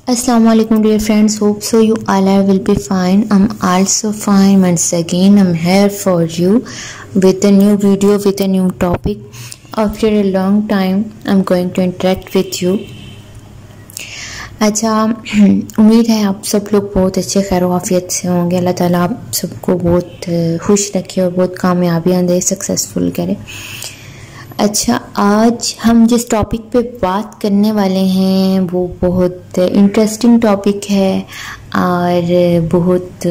Assalamu alaikum dear friends, hope so you all are will be fine. I'm also fine. Once again I'm here for you with a new video with a new topic. After a long time I'm going to interact with you. अच्छा, उम्मीद है आप सब लोग बहुत अच्छे खैर आफियत से होंगे। अल्लाह ताला आप सबको बहुत खुश रखे और बहुत कामयाबियाँ दे, सक्सेसफुल करे। अच्छा, आज हम जिस टॉपिक पे बात करने वाले हैं वो बहुत इंटरेस्टिंग टॉपिक है और बहुत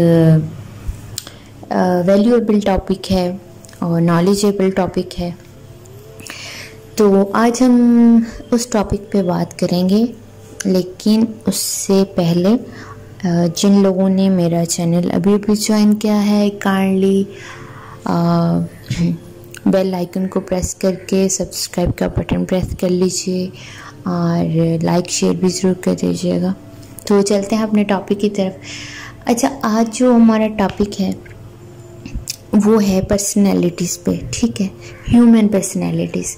वैल्यूएबल टॉपिक है और नॉलेजेबल टॉपिक है। तो आज हम उस टॉपिक पे बात करेंगे, लेकिन उससे पहले जिन लोगों ने मेरा चैनल अभी अभी ज्वाइन किया है, काइंडली बेल आइकन को प्रेस करके सब्सक्राइब का बटन प्रेस कर लीजिए और लाइक शेयर भी ज़रूर कर दीजिएगा। तो चलते हैं अपने टॉपिक की तरफ। अच्छा, आज जो हमारा टॉपिक है वो है पर्सनैलिटीज़ पे, ठीक है। ह्यूमन पर्सनैलिटीज़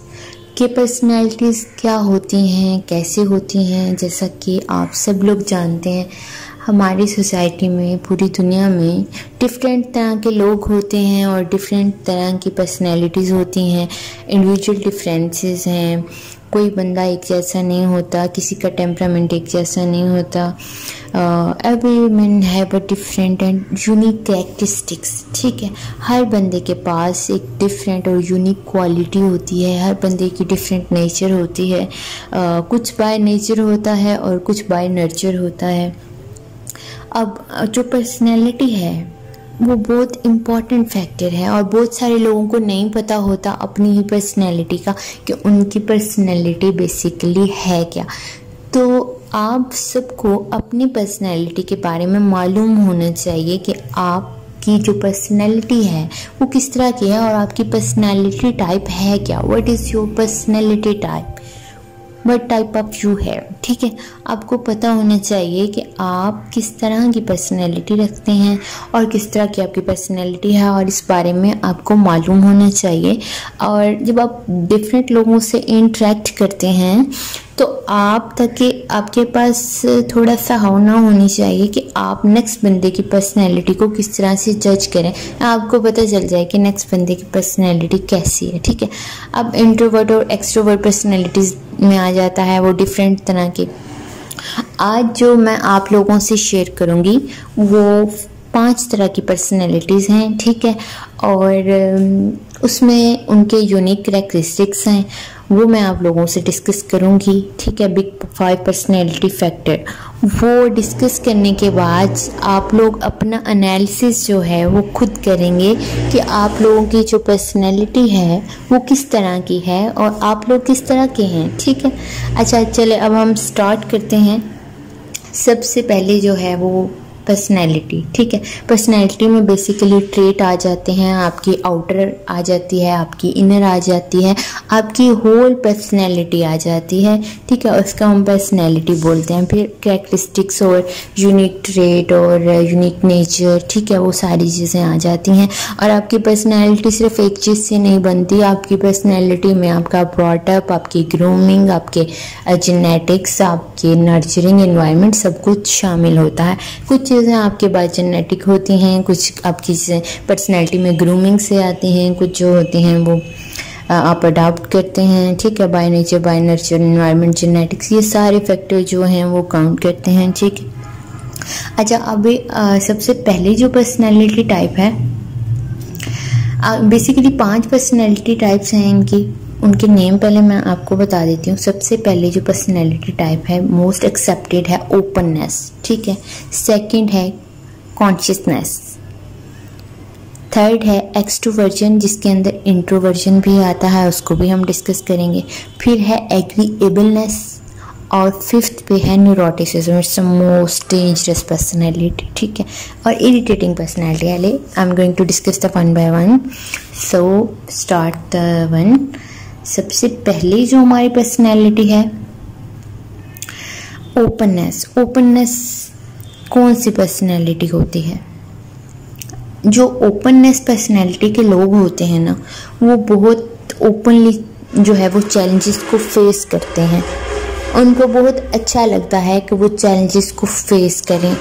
कि पर्सनैलिटीज़ क्या होती हैं, कैसे होती हैं। जैसा कि आप सब लोग जानते हैं, हमारी सोसाइटी में, पूरी दुनिया में डिफरेंट तरह के लोग होते हैं और डिफरेंट तरह की पर्सनैलिटीज़ होती हैं। इंडिविजुअल डिफरेंसेस हैं, कोई बंदा एक जैसा नहीं होता, किसी का टेम्परामेंट एक जैसा नहीं होता। Every man have a different and unique characteristics, ठीक है। हर बंदे के पास एक डिफरेंट और यूनिक क्वालिटी होती है, हर बंदे की डिफरेंट नेचर होती है। कुछ बाय नेचर होता है और कुछ बाय नर्चर होता है। अब जो पर्सनैलिटी है वो बहुत इम्पॉर्टेंट फैक्टर है और बहुत सारे लोगों को नहीं पता होता अपनी ही पर्सनैलिटी का कि उनकी पर्सनैलिटी बेसिकली है क्या। तो आप सबको अपनी पर्सनैलिटी के बारे में मालूम होना चाहिए कि आपकी जो पर्सनैलिटी है वो किस तरह की है और आपकी पर्सनैलिटी टाइप है क्या। What is your personality type, what type of you है, ठीक है। आपको पता होना चाहिए कि आप किस तरह की पर्सनैलिटी रखते हैं और किस तरह की आपकी पर्सनैलिटी है, और इस बारे में आपको मालूम होना चाहिए। और जब आप डिफरेंट लोगों से इंटरेक्ट करते हैं तो आप ताकि आपके पास थोड़ा सा होना होनी चाहिए कि आप नेक्स्ट बंदे की पर्सनैलिटी को किस तरह से जज करें। आपको पता चल जाए कि नेक्स्ट बंदे की पर्सनैलिटी कैसी है, ठीक है। अब इंट्रोवर्ट और एक्सट्रोवर्ट पर्सनैलिटीज़ में आ जाता है वो डिफरेंट तरह के। आज जो मैं आप लोगों से शेयर करूंगी वो 5 तरह की पर्सनैलिटीज़ हैं, ठीक है। और उसमें उनके यूनिक कैरेक्टरिस्टिक्स हैं, वो मैं आप लोगों से डिस्कस करूंगी, ठीक है। बिग 5 पर्सनैलिटी फैक्टर, वो डिस्कस करने के बाद आप लोग अपना एनालिसिस जो है वो खुद करेंगे कि आप लोगों की जो पर्सनैलिटी है वो किस तरह की है और आप लोग किस तरह के हैं, ठीक है। अच्छा, चले अब हम स्टार्ट करते हैं। सबसे पहले जो है वो पर्सनैलिटी, ठीक है। पर्सनैलिटी में बेसिकली ट्रेट आ जाते हैं, आपकी आउटर आ जाती है, आपकी इनर आ जाती है, आपकी होल पर्सनैलिटी आ जाती है, ठीक है। उसका हम पर्सनैलिटी बोलते हैं। फिर कैरेक्टरिस्टिक्स और यूनिक ट्रेट और यूनिक नेचर, ठीक है, वो सारी चीज़ें आ जाती हैं। और आपकी पर्सनैलिटी सिर्फ एक चीज़ से नहीं बनती, आपकी पर्सनैलिटी में आपका ब्रॉटअप, आपकी ग्रूमिंग, आपके जेनेटिक्स, आपके नर्चरिंग एनवायरनमेंट सब कुछ शामिल होता है। कुछ चीज़ें आपके बाय जेनेटिक होती हैं, कुछ आपकी पर्सनैलिटी में ग्रूमिंग से आती हैं, कुछ जो होती हैं वो आप अडॉप्ट करते हैं, ठीक है। By nature, by nurture, environment, genetics, ये सारे फैक्टर जो हैं वो काउंट करते हैं, ठीक है। अच्छा, अभी सबसे पहले जो पर्सनैलिटी टाइप है, बेसिकली 5 पर्सनैलिटी टाइप्स हैं इनकी। उनके नेम पहले मैं आपको बता देती हूँ। सबसे पहले जो पर्सनैलिटी टाइप है मोस्ट एक्सेप्टेड है ओपननेस, ठीक है। सेकंड है कॉन्शियसनेस। थर्ड है एक्सट्रोवर्जन, जिसके अंदर इंट्रोवर्जन भी आता है, उसको भी हम डिस्कस करेंगे। फिर है एग्रीएबलनेस और फिफ्थ पे है neuroticism. It's the most dangerous personality, ठीक है, और irritating personality. I am going to discuss the one by one. So start the one. सबसे पहले जो हमारी पर्सनैलिटी है ओपननेस। ओपननेस कौन सी पर्सनैलिटी होती है? जो ओपननेस पर्सनैलिटी के लोग होते हैं ना, वो बहुत ओपनली जो है वो चैलेंजेस को फेस करते हैं उनको बहुत अच्छा लगता है कि वो चैलेंजेस को फेस करें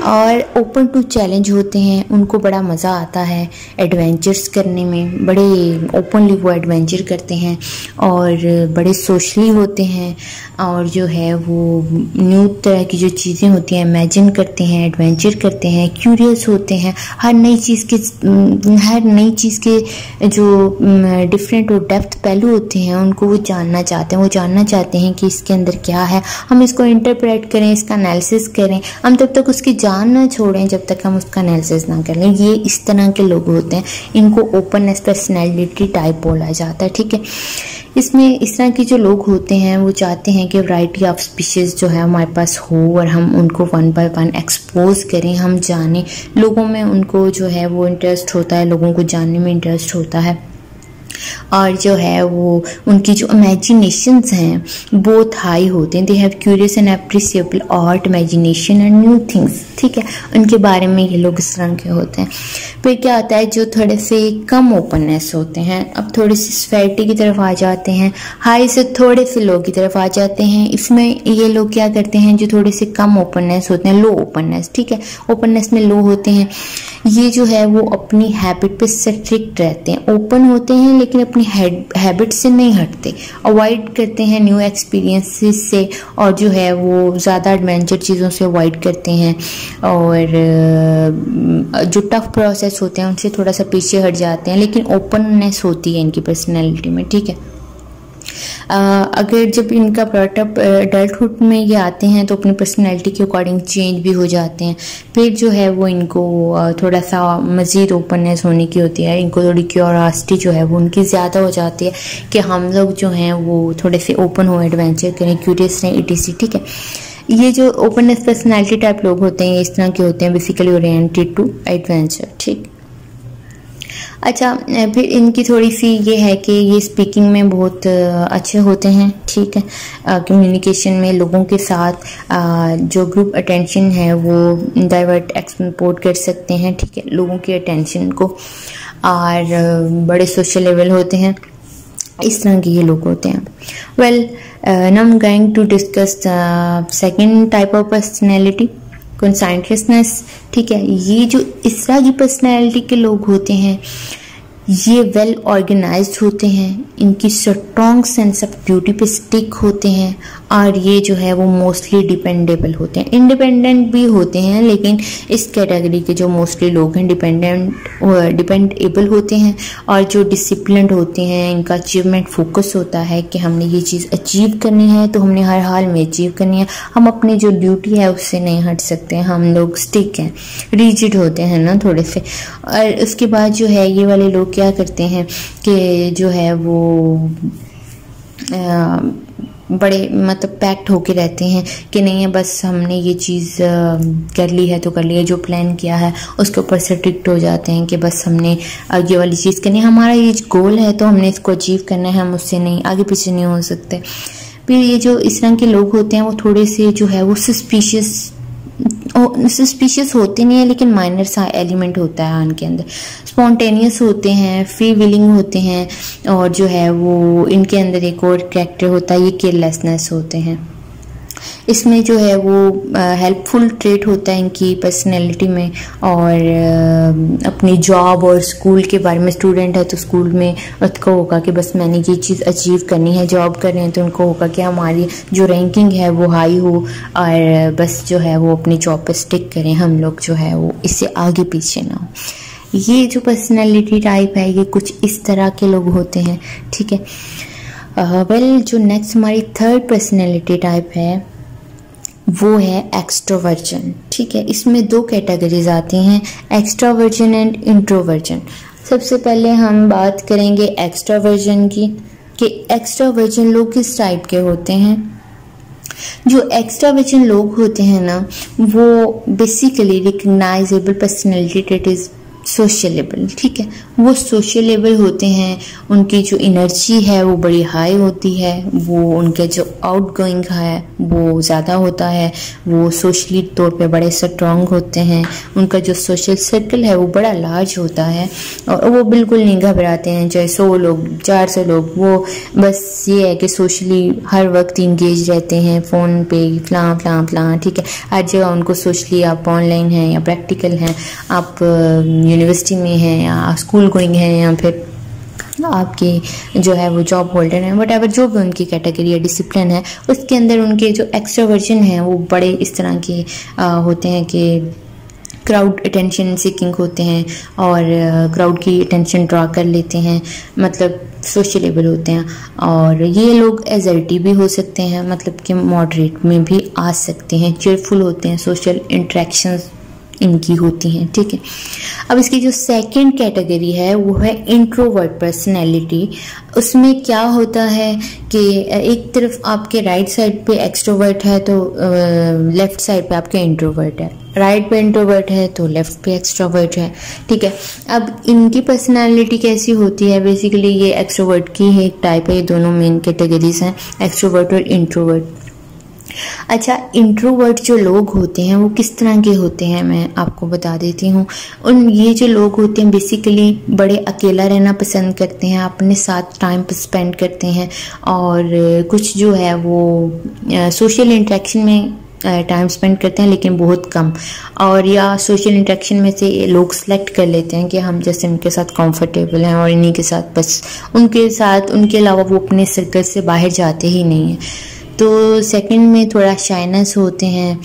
और ओपन टू चैलेंज होते हैं। उनको बड़ा मज़ा आता है एडवेंचर्स करने में, बड़े ओपनली वो एडवेंचर करते हैं और बड़े सोशली होते हैं और जो है वो न्यू तरह की जो चीज़ें होती हैं इमेजिन करते हैं, एडवेंचर करते हैं, क्यूरियस होते हैं। हर नई चीज़ के जो डिफरेंट और डेप्थ पहलू होते हैं उनको वो जानना चाहते हैं। वो जानना चाहते हैं कि इसके अंदर क्या है, हम इसको इंटरप्रेट करें, इसका एनालिसिस करें। हम तब तक उसकी जान ना छोड़ें जब तक हम उसका एनालिसिस ना कर लें। ये इस तरह के लोग होते हैं, इनको ओपननेस पर्सनैलिटी टाइप बोला जाता है। ठीक है, इसमें इस तरह के जो लोग होते हैं वो चाहते हैं कि वैरायटी ऑफ स्पीशीज़ जो है हमारे पास हो और हम उनको वन बाय वन एक्सपोज करें, हम जानें। लोगों में उनको जो है वो इंटरेस्ट होता है, लोगों को जानने में इंटरेस्ट होता है और जो है वो उनकी जो इमेजिनेशंस हैं बहुत हाई होते हैं। They have curious and appreciable art, imagination and new things. ठीक है, उनके बारे में ये लोग इस तरह के होते हैं। फिर क्या होता है, जो थोड़े से कम ओपननेस होते हैं, अब थोड़ी सी सोसाइटी की तरफ आ जाते हैं, हाई से थोड़े से लो की तरफ आ जाते हैं। इसमें ये लोग क्या करते हैं, जो थोड़े से कम ओपननेस होते हैं, लो ओपननेस, ठीक है, ओपननेस में लो होते हैं, ये जो है वो अपनी हैबिट पे स्ट्रिक्ट रहते हैं। ओपन होते हैं लेकिन अपनी हैबिट से नहीं हटते, अवॉइड करते हैं न्यू एक्सपीरियंसेस से और जो है वो ज़्यादा एडवेंचर चीज़ों से अवॉइड करते हैं और जो टफ प्रोसेस होते हैं उनसे थोड़ा सा पीछे हट जाते हैं, लेकिन ओपननेस होती है इनकी पर्सनैलिटी में। ठीक है, अगर जब इनका अडल्टहुड में ये आते हैं तो अपनी पर्सनैलिटी के अकॉर्डिंग चेंज भी हो जाते हैं। फिर जो है वो इनको थोड़ा सा मज़ीद ओपननेस होने की होती है, इनको थोड़ी क्यूरियोसिटी जो है वो उनकी ज़्यादा हो जाती है कि हम लोग जो हैं वो थोड़े से ओपन हो, एडवेंचर करें, क्यूरियस रहें, etc। ठीक है, ये जो ओपननेस पर्सनैलिटी टाइप लोग होते हैं इस तरह के होते हैं, बेसिकली ओरिएंटेड टू एडवेंचर। ठीक, अच्छा, फिर इनकी थोड़ी सी ये है कि ये स्पीकिंग में बहुत अच्छे होते हैं। ठीक है, कम्युनिकेशन में लोगों के साथ जो ग्रुप अटेंशन है वो डाइवर्ट एक्सपोर्ट कर सकते हैं। ठीक है, लोगों की अटेंशन को, और बड़े सोशल लेवल होते हैं, इस तरह के ये लोग होते हैं। Well, now I am going to discuss second type of personality, conscientiousness. ठीक है, ये जो इस तरह की पर्सनैलिटी के लोग होते हैं ये वेल ऑर्गेनाइज्ड होते हैं, इनकी स्ट्रॉन्ग सेंस ऑफ ड्यूटी पे स्टिक होते हैं और ये जो है वो मोस्टली डिपेंडेबल होते हैं। इंडिपेंडेंट भी होते हैं लेकिन इस कैटेगरी के जो मोस्टली लोग हैं डिपेंडेबल होते हैं और जो डिसिप्लिन्ड होते हैं, इनका अचीवमेंट फोकस होता है कि हमने ये चीज़ अचीव करनी है तो हमने हर हाल में अचीव करनी है, हम अपनी जो ड्यूटी है उससे नहीं हट सकते, हम लोग स्टिक हैं, रिजिड होते हैं ना थोड़े से। और उसके बाद जो है ये वाले लोग क्या करते हैं कि जो है वो बड़े मतलब पैक्ट होके रहते हैं कि नहीं है बस हमने ये चीज़ कर ली है तो कर ली है, जो प्लान किया है उसके ऊपर स्ट्रिक्ट हो जाते हैं कि बस हमने ये वाली चीज़ करनी है, हमारा ये गोल है तो हमने इसको अचीव करना है, हम उससे नहीं आगे पीछे नहीं हो सकते। फिर ये जो इस रंग के लोग होते हैं वो थोड़े से जो है वो सस्पिशियस होते नहीं है लेकिन माइनर सा एलिमेंट होता है उनके अंदर, स्पॉन्टेनियस होते हैं, फ्री विलिंग होते हैं और जो है वो इनके अंदर एक और कैरेक्टर होता है, ये केयरलेसनेस होते हैं। इसमें जो है वो हेल्पफुल ट्रेट होता है इनकी पर्सनैलिटी में और अपनी जॉब और स्कूल के बारे में, स्टूडेंट है तो स्कूल में उसको होगा कि बस मैंने ये चीज़ अचीव करनी है, जॉब कर रहे हैं तो उनको होगा कि हमारी जो रैंकिंग है वो हाई हो और बस जो है वो अपनी जॉब पर स्टिक करें, हम लोग जो है वो इससे आगे पीछे ना हो। ये जो पर्सनैलिटी टाइप है ये कुछ इस तरह के लोग होते हैं। ठीक है, वेल जो नेक्स्ट हमारी थर्ड पर्सनैलिटी टाइप है वो है एक्सट्रोवर्जन। ठीक है, इसमें दो कैटेगरीज आती हैं, एक्सट्रोवर्जन एंड इंट्रोवर्जन। सबसे पहले हम बात करेंगे एक्सट्रोवर्जन की कि एक्सट्रोवर्जन लोग किस टाइप के होते हैं। जो एक्सट्रोवर्जन लोग होते हैं ना वो basically recognisable personality trait is sociable, ठीक है। वो सोशलेबल होते हैं, उनकी जो एनर्जी है वो बड़ी हाई होती है, वो उनके जो आउटगोइंग है वो ज़्यादा होता है, वो सोशली तौर पे बड़े स्ट्रॉन्ग होते हैं, उनका जो सोशल सर्कल है वो बड़ा लार्ज होता है और वो बिल्कुल नहीं घबराते हैं चाहे 100 लोग 400 लोग, वो बस ये है कि सोशली हर वक्त इंगेज रहते हैं, फ़ोन पे फलां, ठीक है। हर जगह उनको सोशली, आप ऑनलाइन हैं या प्रैक्टिकल हैं, आप यूनिवर्सिटी में हैं या स्कूल गोइंग हैं या फिर आपकी जो है वो जॉब होल्डर हैं, वट एवर जो भी उनकी कैटेगरी या डिसिप्लिन है, उसके अंदर उनके जो एक्स्ट्रोवर्जन हैं वो बड़े इस तरह के होते हैं कि क्राउड अटेंशन सीकिंग होते हैं और क्राउड की अटेंशन ड्रा कर लेते हैं, मतलब सोशलेबल होते हैं। और ये लोग एजर्टी भी हो सकते हैं, मतलब कि मॉडरेट में भी आ सकते हैं, चेयरफुल होते हैं, सोशल इंट्रैक्शंस इनकी होती हैं, ठीक है। अब इसकी जो सेकंड कैटेगरी है वो है इंट्रोवर्ट पर्सनैलिटी। उसमें क्या होता है कि एक तरफ आपके राइट साइड पे एक्सट्रोवर्ट है तो लेफ्ट साइड पे आपके इंट्रोवर्ट है, राइट पे इंट्रोवर्ट है तो लेफ्ट पे एक्सट्रोवर्ट है, ठीक है। अब इनकी पर्सनालिटी कैसी होती है, बेसिकली ये एक्सट्रोवर्ट की ही एक टाइप है, ये दोनों मेन कैटेगरीज हैं, एक्सट्रोवर्ट और इंट्रोवर्ट। अच्छा, इंट्रोवर्ट जो लोग होते हैं वो किस तरह के होते हैं मैं आपको बता देती हूँ। ये जो लोग होते हैं बेसिकली बड़े अकेला रहना पसंद करते हैं, अपने साथ टाइम स्पेंड करते हैं और कुछ जो है वो सोशल इंटरेक्शन में टाइम स्पेंड करते हैं लेकिन बहुत कम, और या सोशल इंटरेक्शन में से लोग सेलेक्ट कर लेते हैं कि हम जैसे उनके साथ कंफर्टेबल हैं और इन्हीं के साथ बस उनके साथ, उनके अलावा वो अपने सर्कल से बाहर जाते ही नहीं हैं। तो सेकंड में थोड़ा शाइनेस होते हैं,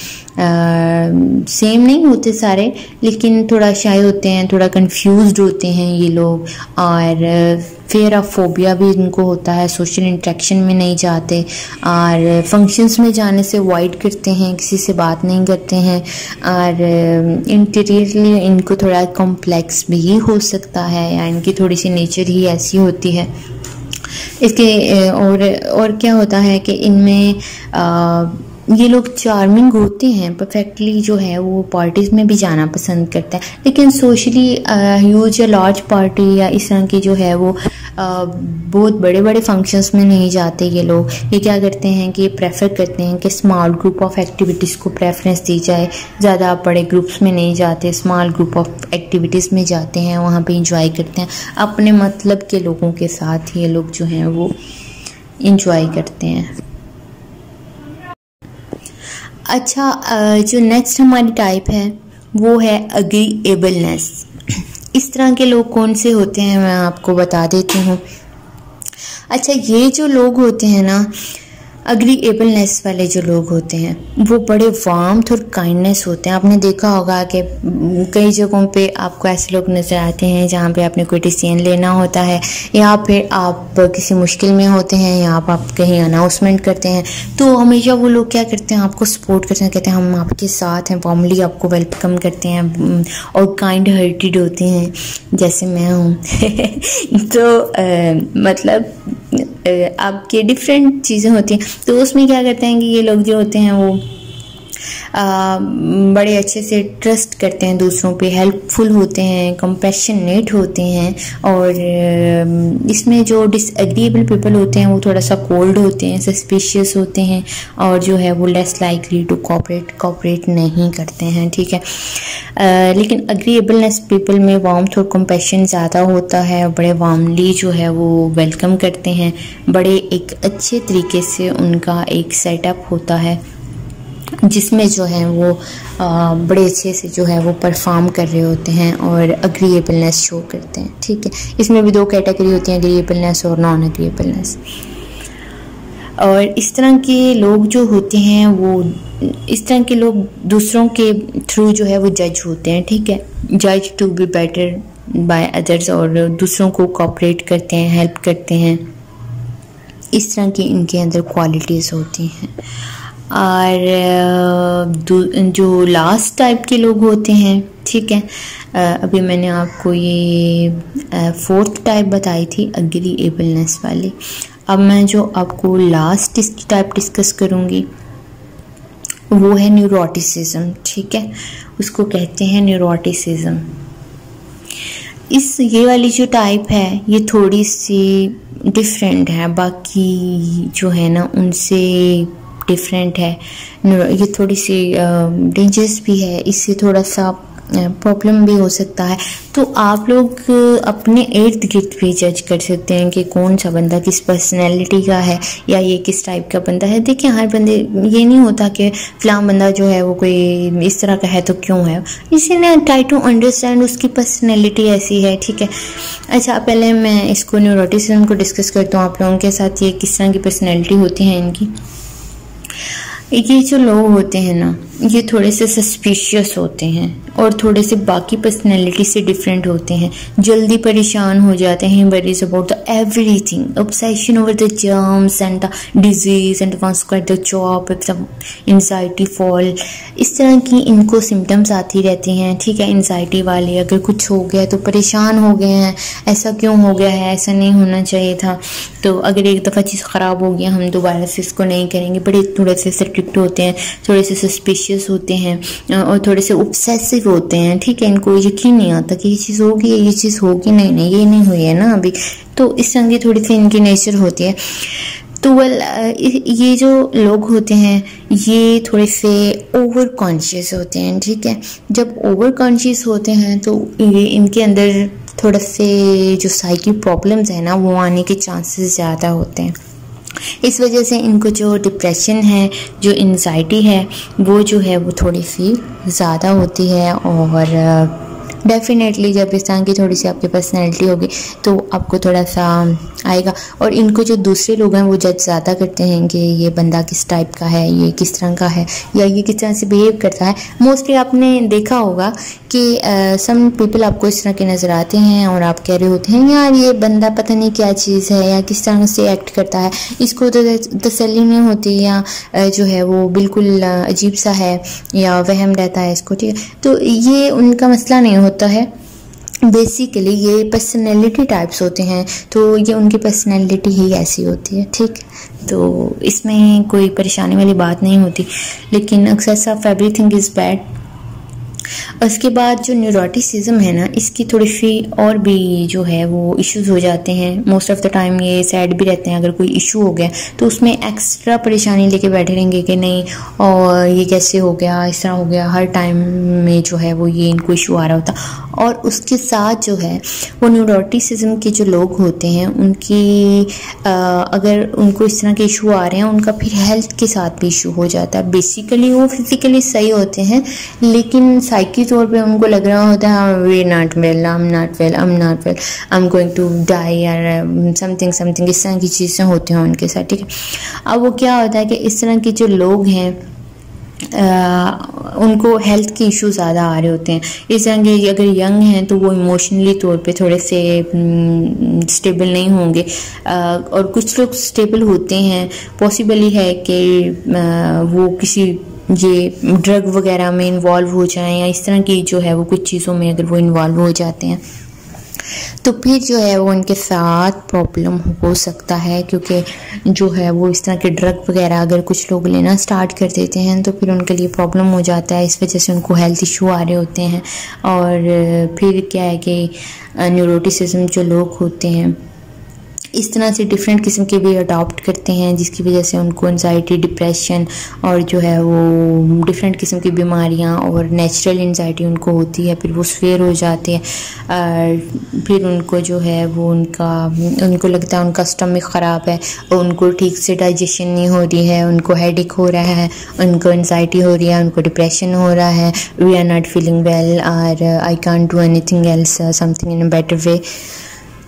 सेम नहीं होते सारे लेकिन थोड़ा शाय होते हैं, थोड़ा कंफ्यूज्ड होते हैं ये लोग, और फियर ऑफ फोबिया भी इनको होता है, सोशल इंटरेक्शन में नहीं जाते और फंक्शंस में जाने से अवॉइड करते हैं, किसी से बात नहीं करते हैं, और इंटीरियरली इनको थोड़ा कॉम्प्लेक्स भी हो सकता है या इनकी थोड़ी सी नेचर ही ऐसी होती है। इसके और क्या होता है कि इनमें ये लोग चार्मिंग होते हैं, परफेक्टली जो है वो पार्टीज़ में भी जाना पसंद करते हैं, लेकिन सोशली ह्यूज या लार्ज पार्टी या इस तरह की जो है वो बहुत बड़े बड़े फंक्शंस में नहीं जाते। ये लोग ये क्या करते हैं कि प्रेफर करते हैं कि स्मॉल ग्रुप ऑफ एक्टिविटीज़ को प्रेफरेंस दी जाए, ज़्यादा बड़े ग्रुप्स में नहीं जाते, स्मॉल ग्रुप ऑफ एक्टिविटीज़ में जाते हैं, वहाँ पे इंजॉय करते हैं, अपने मतलब के लोगों के साथ ये लोग जो हैं वो इंजॉय करते हैं। अच्छा, जो नेक्स्ट हमारी टाइप है वो है अग्रीएबलनेस। इस तरह के लोग कौन से होते हैं मैं आपको बता देती हूँ। अच्छा, ये जो लोग होते हैं ना, अग्रीएबलनेस वाले जो लोग होते हैं वो बड़े वार्मथ और काइंडनेस होते हैं। आपने देखा होगा कि कई जगहों पे आपको ऐसे लोग नज़र आते हैं जहाँ पे आपने कोई डिसीजन लेना होता है या फिर आप किसी मुश्किल में होते हैं या आप कहीं अनाउंसमेंट करते हैं, तो हमेशा वो लोग क्या करते हैं, आपको सपोर्ट करते हैं, कहते हैं हम आपके साथ हैं, वार्मली आपको वेलकम करते हैं और काइंड हार्टेड होते हैं जैसे मैं हूँ। तो मतलब आपके डिफरेंट चीज़ें होती हैं, तो उसमें क्या करते हैं कि ये लोग जो होते हैं वो बड़े अच्छे से ट्रस्ट करते हैं दूसरों पे, हेल्पफुल होते हैं, कंपैशनेट होते हैं, और इसमें जो डिसएग्रीएबल पीपल होते हैं वो थोड़ा सा कोल्ड होते हैं, सस्पिशियस होते हैं, और जो है वो लेस लाइकली टू कोऑपरेट नहीं करते हैं, ठीक है। लेकिन अग्रीएबलनेस पीपल में वार्मथ और कंपैशन ज़्यादा होता है, बड़े वार्मली जो है वो वेलकम करते हैं, बड़े एक अच्छे तरीके से उनका एक सेटअप होता है जिसमें जो है वो बड़े अच्छे से जो है वो परफॉर्म कर रहे होते हैं और अग्रीएबलनेस शो करते हैं, ठीक है। इसमें भी दो कैटेगरी होती हैं, अग्रीएबलनेस और नॉन अग्रीएबलनेस। और इस तरह के लोग जो होते हैं वो, इस तरह के लोग दूसरों के थ्रू जो है वो जज होते हैं, ठीक है, जज to be better by others, और दूसरों को कोऑपरेट करते हैं, हेल्प करते हैं, इस तरह की इनके अंदर क्वालिटीज़ होती हैं। और जो लास्ट टाइप के लोग होते हैं, ठीक है, अभी मैंने आपको ये फोर्थ टाइप बताई थी अग्रीएबलनेस वाली। अब मैं जो आपको लास्ट टाइप डिस्कस करूँगी वो है न्यूरोटिसिज्म, ठीक है, उसको कहते हैं न्यूरोटिसिज्म। ये वाली जो टाइप है ये थोड़ी सी डिफरेंट है, बाकी जो है ना उनसे डिफरेंट है। ये थोड़ी सी डेंजरस भी है, इससे थोड़ा सा प्रॉब्लम भी हो सकता है। तो आप लोग अपने इर्द गिर्द भी जज कर सकते हैं कि कौन सा बंदा किस पर्सनैलिटी का है या ये किस टाइप का बंदा है। देखिए हर बंदे, ये नहीं होता कि फ़लाँ बंदा जो है वो कोई इस तरह का है तो क्यों है, इसी ने ट्राई टू अंडरस्टैंड उसकी पर्सनैलिटी ऐसी है, ठीक है। अच्छा, पहले मैं इसको न्यूरोटिसिज्म को डिस्कस करता हूँ आप लोगों के साथ, ये किस तरह की पर्सनैलिटी होती है इनकी। ये जो लोग होते हैं ना, ये थोड़े से सस्पिशियस होते हैं और थोड़े से बाकी पर्सनैलिटी से डिफरेंट होते हैं। जल्दी परेशान हो जाते हैं, worries about the everything, obsession over the germs and the disease and wants to get the job, anxiety fall, इस तरह की इनको सिम्टम्स आती रहती हैं, ठीक है। एंजाइटी वाले अगर कुछ हो गया तो परेशान हो गए हैं, ऐसा क्यों हो गया है, ऐसा नहीं होना चाहिए था, तो अगर एक दफ़ा चीज़ ख़राब हो गया हम दोबारा से इसको नहीं करेंगे। बड़े थोड़े से स्ट्रिक्ट होते हैं, थोड़े से सस्पिशियस होते हैं और थोड़े से ऑब्सेसिव होते हैं, ठीक है। इनको यकीन नहीं आता कि ये चीज़ होगी, ये चीज़ होगी, नहीं ये नहीं हुई है ना अभी, तो इस तरह की थोड़ी सी इनकी नेचर होती है। तो ये जो लोग होते हैं ये थोड़े से ओवर कॉन्शियस होते हैं, ठीक है। जब ओवर कॉन्शियस होते हैं तो ये इनके अंदर थोड़ा से जो साइकिक प्रॉब्लम्स है ना वो आने के चांसेस ज़्यादा होते हैं। इस वजह से इनको जो डिप्रेशन है, जो एंजाइटी है, वो जो है वो थोड़ी सी ज़्यादा होती है। और डेफिनेटली जब इस तरह की थोड़ी सी आपकी पर्सनैलिटी होगी तो आपको थोड़ा सा आएगा। और इनको जो दूसरे लोग हैं वो जज ज़्यादा करते हैं कि ये बंदा किस टाइप का है, ये किस तरह का है, या ये किस तरह से बिहेव करता है। मोस्टली आपने देखा होगा कि सम पीपल आपको इस तरह के नज़र आते हैं और आप कह रहे होते हैं यार ये बंदा पता नहीं क्या चीज़ है या किस तरह से एक्ट करता है, इसको तो तसल्ली नहीं होती, या जो है वो बिल्कुल अजीब सा है या वहम रहता है इसको, ठीक है। तो ये उनका मसला नहीं होता है, बेसिकली ये पर्सनैलिटी टाइप्स होते हैं, तो ये उनकी पर्सनैलिटी ही ऐसी होती है, ठीक। तो इसमें कोई परेशानी वाली बात नहीं होती, लेकिन excess of everything is bad. उसके बाद जो न्यूरोटिसिज्म है ना, इसकी थोड़ी सी और भी जो है वो इश्यूज हो जाते हैं। मोस्ट ऑफ द टाइम ये सैड भी रहते हैं, अगर कोई इशू हो गया तो उसमें एक्स्ट्रा परेशानी लेके बैठे रहेंगे कि नहीं और ये कैसे हो गया, इस तरह हो गया, हर टाइम में जो है वो ये इनको इशू आ रहा होता। और उसके साथ जो है वो न्यूरोटिसिज्म के जो लोग होते हैं उनकी अगर उनको इस तरह के इशू आ रहे हैं, उनका फिर हेल्थ के साथ भी इशू हो जाता है। बेसिकली वो फिजिकली सही होते हैं, लेकिन साइकी तौर पे उनको लग रहा होता है we not well, I am not well, I am not well, I am going to die, या समथिंग इस तरह की चीज़ें होती हैं उनके साथ, ठीक है। अब वो क्या होता है कि इस तरह के जो लोग हैं उनको हेल्थ के इशू ज़्यादा आ रहे होते हैं। इस तरह के अगर यंग हैं तो वो इमोशनली तौर पे थोड़े से स्टेबल नहीं होंगे, और कुछ लोग स्टेबल होते हैं, पॉसिबल ही है कि वो किसी ये ड्रग वगैरह में इन्वॉल्व हो जाएं, या इस तरह की जो है वो कुछ चीज़ों में अगर वो इन्वॉल्व हो जाते हैं तो फिर जो है वो उनके साथ प्रॉब्लम हो सकता है, क्योंकि जो है वो इस तरह के ड्रग वगैरह अगर कुछ लोग लेना स्टार्ट कर देते हैं तो फिर उनके लिए प्रॉब्लम हो जाता है। इस वजह से उनको हेल्थ इशू आ रहे होते हैं। और फिर क्या है कि न्यूरोटिसिज्म जो लोग होते हैं इस तरह से डिफरेंट किस्म के भी अडॉप्ट करते हैं, जिसकी वजह से उनको एंजाइटी, डिप्रेशन और जो है वो डिफरेंट किस्म की बीमारियां और नेचुरल एंजाइटी उनको होती है। फिर वो स्वेयर हो जाते हैं, फिर उनको जो है वो उनको लगता है उनका स्टमक ख़राब है और उनको ठीक से डाइजेशन नहीं हो रही है, उनको हेडेक हो रहा है, उनको एंजाइटी हो रही है, उनको डिप्रेशन हो रहा है, we are not feeling well और I can't do anything else, something in a better way.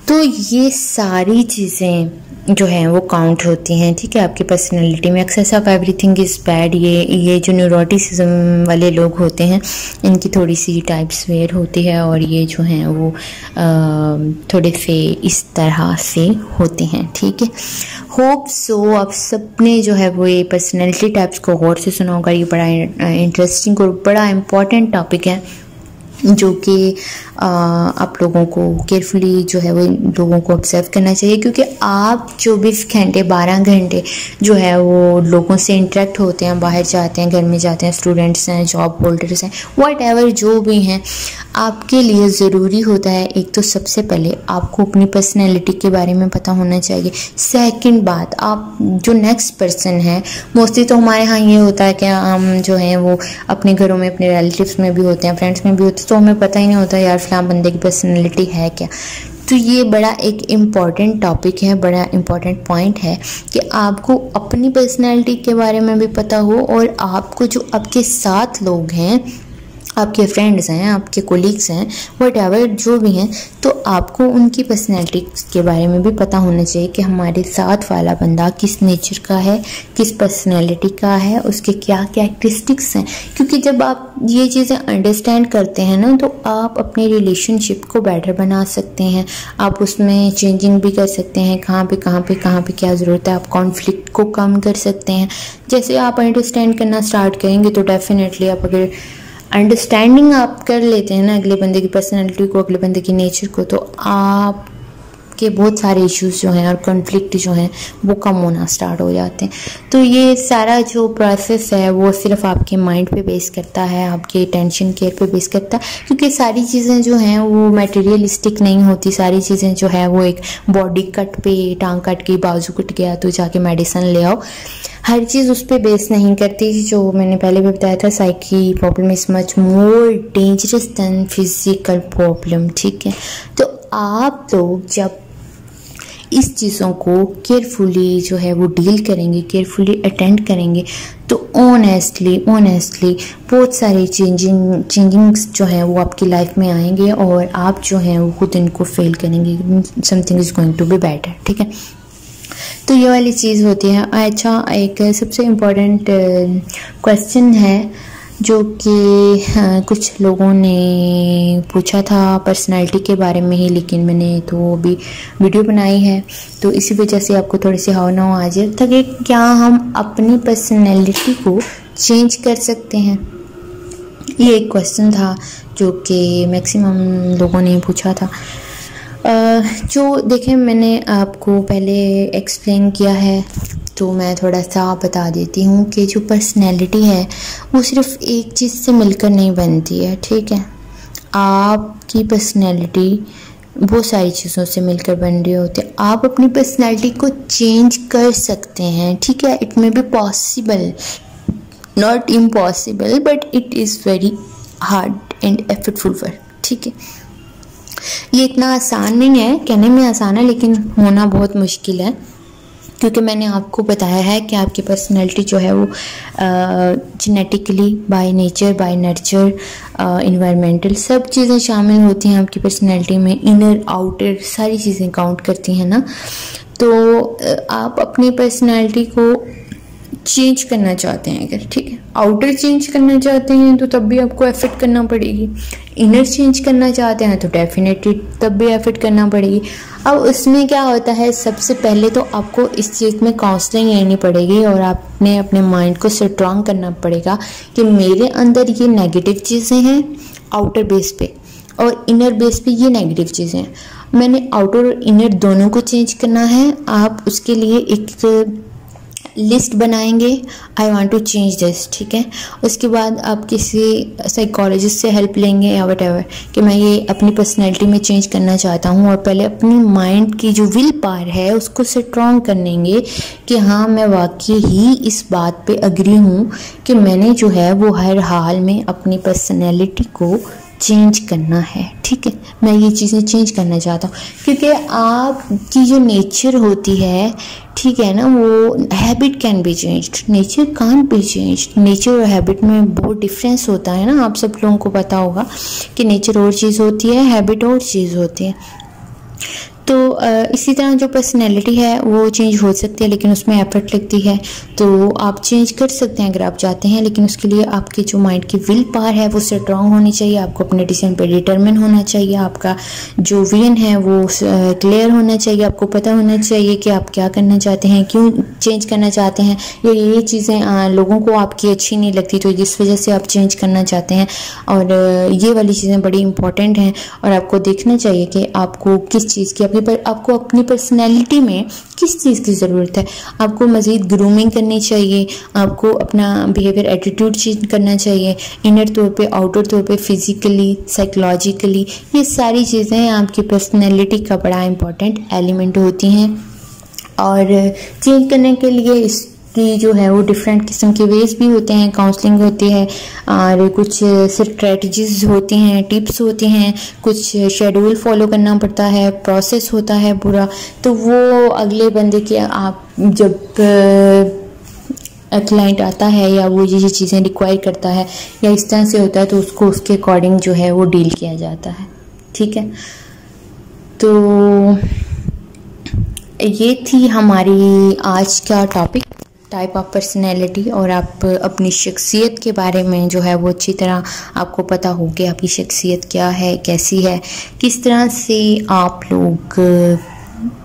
तो ये सारी चीज़ें जो हैं वो काउंट होती हैं, ठीक है, आपकी पर्सनैलिटी में। Excess of everything is bad. ये जो न्यूरोटिसिज्म वाले लोग होते हैं इनकी थोड़ी सी टाइप्स वेयर होती है और ये जो हैं वो थोड़े से इस तरह से होते हैं, ठीक है। होप सो आप सबने जो है वो ये पर्सनैलिटी टाइप्स को गौर से सुना होगा। ये बड़ा इंटरेस्टिंग और बड़ा इम्पॉर्टेंट टॉपिक है। जो कि आप लोगों को केयरफुली जो है वो लोगों को ऑब्जर्व करना चाहिए, क्योंकि आप 24 घंटे 12 घंटे जो है वो लोगों से इंटरेक्ट होते हैं, बाहर जाते हैं, घर में जाते हैं, स्टूडेंट्स हैं, जॉब होल्डर्स हैं, व्हाटएवर जो भी हैं, आपके लिए ज़रूरी होता है एक तो सबसे पहले आपको अपनी पर्सनैलिटी के बारे में पता होना चाहिए। सेकंड बात, आप जो नेक्स्ट पर्सन है, मोस्टली तो हमारे यहाँ ये होता है कि हम जो हैं वो अपने घरों में, अपने रिलेटिव्स में भी होते हैं, फ्रेंड्स में भी होते हैं, तो हमें पता ही नहीं होता यार फलां बंदे की पर्सनैलिटी है क्या। तो ये बड़ा एक इम्पॉर्टेंट टॉपिक है, बड़ा इम्पॉर्टेंट पॉइंट है कि आपको अपनी पर्सनैलिटी के बारे में भी पता हो, और आपको जो आपके साथ लोग हैं, आपके फ्रेंड्स हैं, आपके कोलीग्स हैं, व्हाटएवर जो भी हैं, तो आपको उनकी पर्सनैलिटी के बारे में भी पता होना चाहिए कि हमारे साथ वाला बंदा किस नेचर का है, किस पर्सनैलिटी का है, उसके क्या कैरेक्टरिस्टिक्स हैं। क्योंकि जब आप ये चीज़ें अंडरस्टैंड करते हैं ना, तो आप अपने रिलेशनशिप को बेटर बना सकते हैं, आप उसमें चेंजिंग भी कर सकते हैं, कहाँ पे क्या ज़रूरत है, आप कॉन्फ्लिक्ट को कम कर सकते हैं। जैसे आप अंडरस्टैंड करना स्टार्ट करेंगे तो डेफिनेटली आप अगर अंडरस्टैंडिंग आप कर लेते हैं ना अगले बंदे की पर्सनैलिटी को, अगले बंदे की नेचर को, तो आपके बहुत सारे इश्यूज जो हैं और कॉन्फ्लिक्ट जो हैं वो कम होना स्टार्ट हो जाते हैं। तो ये सारा जो प्रोसेस है वो सिर्फ आपके माइंड पे बेस करता है, आपके टेंशन केयर पे बेस करता है, क्योंकि सारी चीज़ें जो हैं वो मटेरियलिस्टिक नहीं होती। सारी चीज़ें जो है वो एक बॉडी कट पे, टांग कट गई, बाजू कट गया तो जाके मेडिसिन ले आओ, हर चीज़ उस पर बेस नहीं करती। जो मैंने पहले भी बताया था, psyche problem is much more dangerous than physical problem, ठीक है। तो आप लोग जब इस चीज़ों को केयरफुली जो है वो डील करेंगे, केयरफुली अटेंड करेंगे, तो ऑनेस्टली बहुत सारे चेंजिंग्स जो है वो आपकी लाइफ में आएंगे, और आप जो हैं वो खुद इनको फेल करेंगे, something is going to be better, ठीक है। तो ये वाली चीज़ होती है। अच्छा, एक सबसे इम्पोर्टेंट क्वेश्चन है जो कि कुछ लोगों ने पूछा था पर्सनालिटी के बारे में ही, लेकिन मैंने तो अभी वीडियो बनाई है तो इसी वजह से आपको थोड़ी सी हाव ना आ जाए था कि क्या हम अपनी पर्सनालिटी को चेंज कर सकते हैं। ये एक क्वेश्चन था जो कि मैक्सिमम लोगों ने पूछा था। जो देखें, मैंने आपको पहले एक्सप्लेन किया है, तो मैं थोड़ा सा बता देती हूँ कि जो पर्सनैलिटी है वो सिर्फ एक चीज़ से मिलकर नहीं बनती है, ठीक है। आपकी पर्सनैलिटी बहुत सारी चीज़ों से मिलकर बन रही होती है। आप अपनी पर्सनैलिटी को चेंज कर सकते हैं, ठीक है। It may be possible, not impossible, but it is very hard and effortful work, ठीक है। ये इतना आसान नहीं है, कहने में आसान है लेकिन होना बहुत मुश्किल है, क्योंकि मैंने आपको बताया है कि आपकी पर्सनैलिटी जो है वो genetically, by nature, by nurture, environmental सब चीज़ें शामिल होती हैं आपकी पर्सनैलिटी में। इनर आउटर सारी चीज़ें काउंट करती हैं ना। तो आप अपनी पर्सनैलिटी को चेंज करना चाहते हैं अगर, ठीक है, आउटर चेंज करना चाहते हैं तो तब भी आपको एफर्ट करना पड़ेगी। इनर चेंज करना चाहते हैं तो डेफिनेटली तब भी एफर्ट करना पड़ेगी। अब उसमें क्या होता है, सबसे पहले तो आपको इस चीज़ में काउंसलिंग लेनी पड़ेगी और आपने अपने माइंड को स्ट्रांग करना पड़ेगा कि मेरे अंदर ये नेगेटिव चीज़ें हैं आउटर बेस पे, और इनर बेस पे ये नेगेटिव चीज़ें हैं। मैंने आउटर और इनर दोनों को चेंज करना है। आप उसके लिए एक लिस्ट बनाएंगे, I want to change this, ठीक है। उसके बाद आप किसी साइकोलॉजिस्ट से हेल्प लेंगे या व्हाटएवर कि मैं ये अपनी पर्सनैलिटी में चेंज करना चाहता हूँ, और पहले अपनी माइंड की जो विल पावर है उसको स्ट्रॉन्ग करेंगे कि हाँ मैं वाकई ही इस बात पे अग्री हूँ कि मैंने जो है वो हर हाल में अपनी पर्सनैलिटी को चेंज करना है, ठीक है। मैं ये चीज़ें चेंज करना चाहता हूँ, क्योंकि आपकी जो नेचर होती है, ठीक है ना, वो habit can be changed, nature can't be changed. Nature और हैबिट में बहुत डिफरेंस होता है ना, आप सब लोगों को पता होगा कि नेचर और चीज़ होती है, हैबिट और चीज़ होती है। तो इसी तरह जो पर्सनैलिटी है वो चेंज हो सकती है, लेकिन उसमें एफर्ट लगती है। तो आप चेंज कर सकते हैं अगर आप चाहते हैं, लेकिन उसके लिए आपके जो माइंड की विल पावर है वो स्ट्रॉन्ग होनी चाहिए। आपको अपने डिसीजन पे डिटरमिन होना चाहिए। आपका जो विजन है वो क्लियर होना चाहिए। आपको पता होना चाहिए कि आप क्या करना चाहते हैं, क्यों चेंज करना चाहते हैं। ये चीज़ें लोगों को आपकी अच्छी नहीं लगती, तो जिस वजह से आप चेंज करना चाहते हैं। और ये वाली चीज़ें बड़ी इंपॉर्टेंट हैं। और आपको देखना चाहिए कि आपको किस चीज़ की आपको अपनी पर्सनैलिटी में किस चीज़ की ज़रूरत है। आपको मज़ीद ग्रूमिंग करनी चाहिए। आपको अपना बिहेवियर एटीट्यूड चेंज करना चाहिए, इनर तौर पे, आउटर तौर पे, फिज़िकली, साइकोलॉजिकली। ये सारी चीज़ें आपकी पर्सनैलिटी का बड़ा इंपॉर्टेंट एलिमेंट होती हैं। और चेंज करने के लिए इसकी जो है वो डिफरेंट किस्म के वेज भी होते हैं। काउंसलिंग होती है और कुछ स्ट्रेटजीज होती हैं, टिप्स होती हैं, कुछ शेड्यूल फॉलो करना पड़ता है, प्रोसेस होता है पूरा। तो वो अगले बंदे के आप जब क्लाइंट आता है या वो ये चीज़ें रिक्वायर करता है या इस तरह से होता है, तो उसको उसके अकॉर्डिंग जो है वो डील किया जाता है। ठीक है, तो ये थी हमारी आज का टॉपिक, टाइप ऑफ पर्सनैलिटी। और आप अपनी शख्सियत के बारे में जो है वो अच्छी तरह आपको पता हो कि आपकी शख्सियत क्या है, कैसी है, किस तरह से आप लोग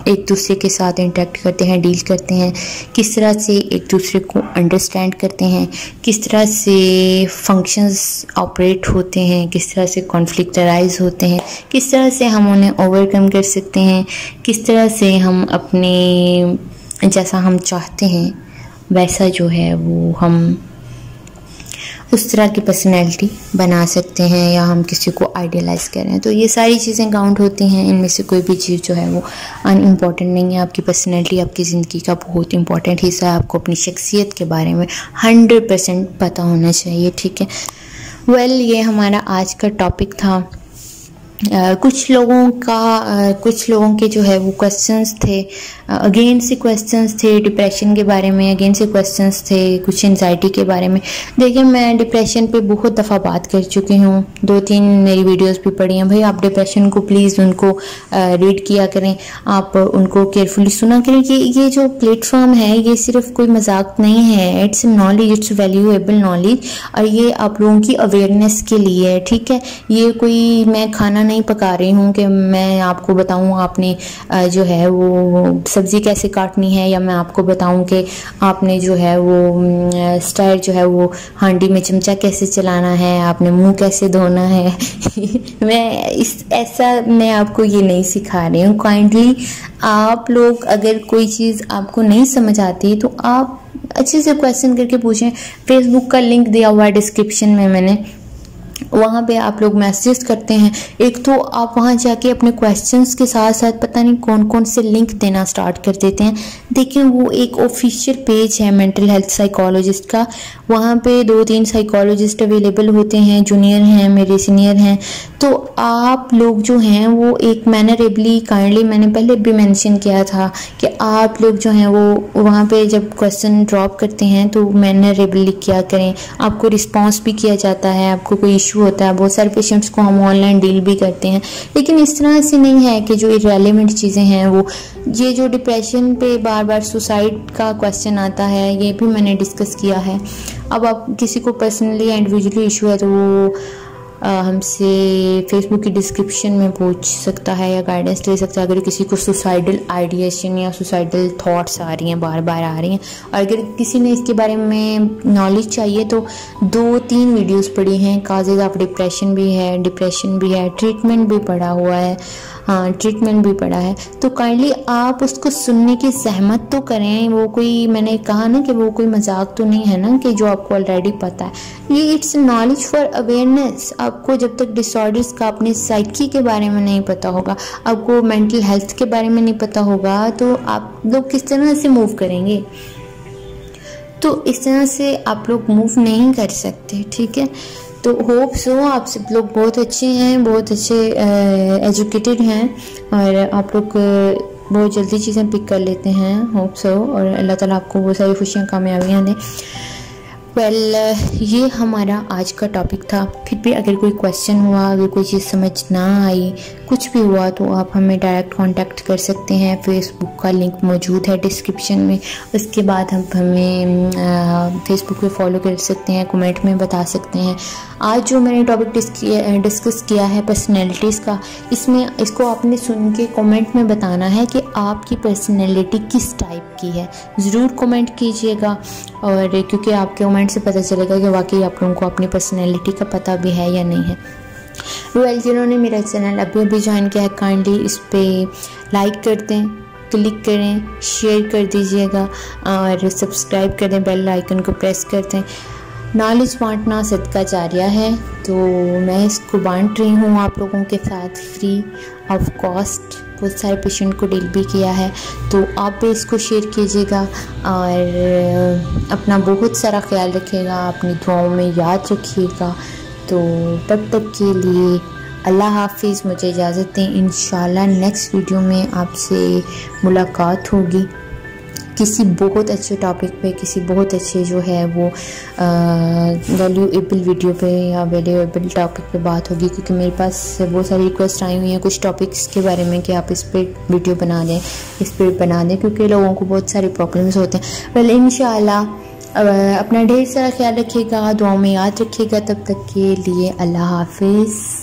एक दूसरे के साथ इंटरेक्ट करते हैं, डील करते हैं, किस तरह से एक दूसरे को अंडरस्टैंड करते हैं, किस तरह से फंक्शंस ऑपरेट होते हैं, किस तरह से कॉन्फ्लिक्ट अराइज होते हैं, किस तरह से हम उन्हें ओवरकम कर सकते हैं, किस तरह से हम अपने जैसा हम चाहते हैं वैसा जो है वो हम उस तरह की पर्सनैलिटी बना सकते हैं, या हम किसी को आइडियलाइज कर रहे हैं। तो ये सारी चीज़ें काउंट होती हैं। इनमें से कोई भी चीज़ जो है वो अनइम्पॉर्टेंट नहीं है। आपकी पर्सनैलिटी आपकी ज़िंदगी का बहुत इंपॉर्टेंट हिस्सा है। आपको अपनी शख्सियत के बारे में 100% पता होना चाहिए। ठीक है, ये हमारा आज का टॉपिक था। कुछ लोगों के जो है वो क्वेश्चंस थे, अगेन से क्वेश्चंस थे डिप्रेशन के बारे में, अगेन से क्वेश्चंस थे कुछ एंजाइटी के बारे में। देखिए, मैं डिप्रेशन पे बहुत दफ़ा बात कर चुकी हूँ, 2-3 मेरी वीडियोस भी पड़ी हैं। भाई, आप डिप्रेशन को प्लीज़ उनको रीड किया करें, आप उनको केयरफुली सुना करें कि ये जो प्लेटफॉर्म है ये सिर्फ कोई मजाक नहीं है, it's knowledge, it's valuable knowledge, और ये आप लोगों की अवेयरनेस के लिए है। ठीक है, ये कोई मैं खाना नहीं पका रही हूँ कि मैं आपको बताऊँ आपने जो है वो सब्ज़ी कैसे काटनी है, या मैं आपको बताऊं कि आपने जो है वो स्टाइल जो है वो हांडी में चमचा कैसे चलाना है, आपने मुंह कैसे धोना है। मैं आपको ये नहीं सिखा रही हूँ। काइंडली आप लोग अगर कोई चीज़ आपको नहीं समझ आती तो आप अच्छे से क्वेश्चन करके पूछें। फेसबुक का लिंक दिया हुआ है डिस्क्रिप्शन में मैंने, वहाँ पे आप लोग मैसेज करते हैं। एक तो आप वहाँ जाके अपने क्वेश्चंस के साथ साथ पता नहीं कौन कौन से लिंक देना स्टार्ट कर देते हैं। देखिए, वो एक ऑफिशियल पेज है मेंटल हेल्थ साइकोलॉजिस्ट का, वहाँ पे 2-3 साइकोलॉजिस्ट अवेलेबल होते हैं, जूनियर हैं, मेरे सीनियर हैं। तो आप लोग जो हैं वो एक मैनरेबली, काइंडली, मैंने पहले भी मेंशन किया था कि आप लोग जो हैं वो वहाँ पे जब क्वेश्चन ड्रॉप करते हैं तो मैनरेबली किया करें। आपको रिस्पॉन्स भी किया जाता है, आपको कोई इशू होता है, बहुत सारे पेशेंट्स को हम ऑनलाइन डील भी करते हैं। लेकिन इस तरह से नहीं है कि जो इररेलेवेंट चीज़ें हैं वो, ये जो डिप्रेशन पे बार बार सुसाइड का क्वेश्चन आता है, ये भी मैंने डिस्कस किया है। अब आप किसी को पर्सनली या इंडिविजुअली इशू है तो वो हमसे फेसबुक की डिस्क्रिप्शन में पूछ सकता है या गाइडेंस ले सकता है। अगर किसी को सुसाइडल आइडिएशन या सुसाइडल थॉट्स आ रही हैं, बार बार आ रही हैं, और अगर किसी ने इसके बारे में नॉलेज चाहिए तो 2-3 वीडियोस पड़ी हैं। काजेज ऑफ डिप्रेशन भी है, डिप्रेशन भी है, ट्रीटमेंट भी पड़ा हुआ है, हाँ ट्रीटमेंट भी पड़ा है। तो काइंडली आप उसको सुनने की सहमत तो करें। वो कोई, मैंने कहा ना कि वो कोई मजाक तो नहीं है ना कि जो आपको ऑलरेडी पता है। ये इट्स नॉलेज फॉर अवेयरनेस। आपको जब तक डिसऑर्डर्स का, अपने साइकी के बारे में नहीं पता होगा, आपको मेंटल हेल्थ के बारे में नहीं पता होगा, तो आप लोग किस तरह से मूव करेंगे? तो इस तरह से आप लोग मूव नहीं कर सकते। ठीक है, तो होप सो आप सब लोग बहुत अच्छे हैं, बहुत अच्छे एजुकेटेड हैं, और आप लोग बहुत जल्दी चीज़ें पिक कर लेते हैं, होप सो। और अल्लाह ताला आपको बहुत सारी खुशियाँ, कामयाबियाँ दें। ये हमारा आज का टॉपिक था। फिर भी अगर कोई क्वेश्चन हुआ, अगर कोई चीज़ समझ ना आई, कुछ भी हुआ, तो आप हमें डायरेक्ट कांटेक्ट कर सकते हैं। फेसबुक का लिंक मौजूद है डिस्क्रिप्शन में। उसके बाद आप हमें फेसबुक पे फॉलो कर सकते हैं, कमेंट में बता सकते हैं। आज जो मैंने टॉपिक डिस्कस किया है पर्सनैलिटीज़ का, इसको आपने सुन के कमेंट में बताना है कि आपकी पर्सनैलिटी किस टाइप की है। ज़रूर कमेंट कीजिएगा, और क्योंकि आपके कमेंट से पता चलेगा कि वाकई आप लोगों को अपनी पर्सनैलिटी का पता भी है या नहीं है। जिन्होंने मेरा चैनल अभी ज्वाइन किया है, काइंडली इस पर लाइक कर दें, क्लिक करें, शेयर कर दीजिएगा और सब्सक्राइब कर दें, बेल आइकन को प्रेस कर दें। नॉलेज बांटना सदका जारिया है, तो मैं इसको बांट रही हूँ आप लोगों के साथ फ्री ऑफ कॉस्ट। बहुत सारे पेशेंट को डील भी किया है, तो आप भी इसको शेयर कीजिएगा और अपना बहुत सारा ख्याल रखिएगा, अपनी दुआओं में याद रखिएगा। तो तब तक के लिए अल्लाह हाफिज़, मुझे इजाज़त दें। इंशाल्लाह नेक्स्ट वीडियो में आपसे मुलाकात होगी किसी बहुत अच्छे टॉपिक पे, किसी बहुत अच्छे जो है वो वैल्यूएबल वीडियो पे या वैल्यूएबल टॉपिक पे बात होगी। क्योंकि मेरे पास बहुत सारी रिक्वेस्ट आई हुई हैं कुछ टॉपिक्स के बारे में कि आप इस पर वीडियो बना दें, इस पर बना दें, क्योंकि लोगों को बहुत सारे प्रॉब्लम्स होते हैं। इंशाल्लाह अपना ढेर सारा ख्याल रखिएगा, दुआओं में याद रखिएगा। तब तक के लिए अल्लाह हाफिज़।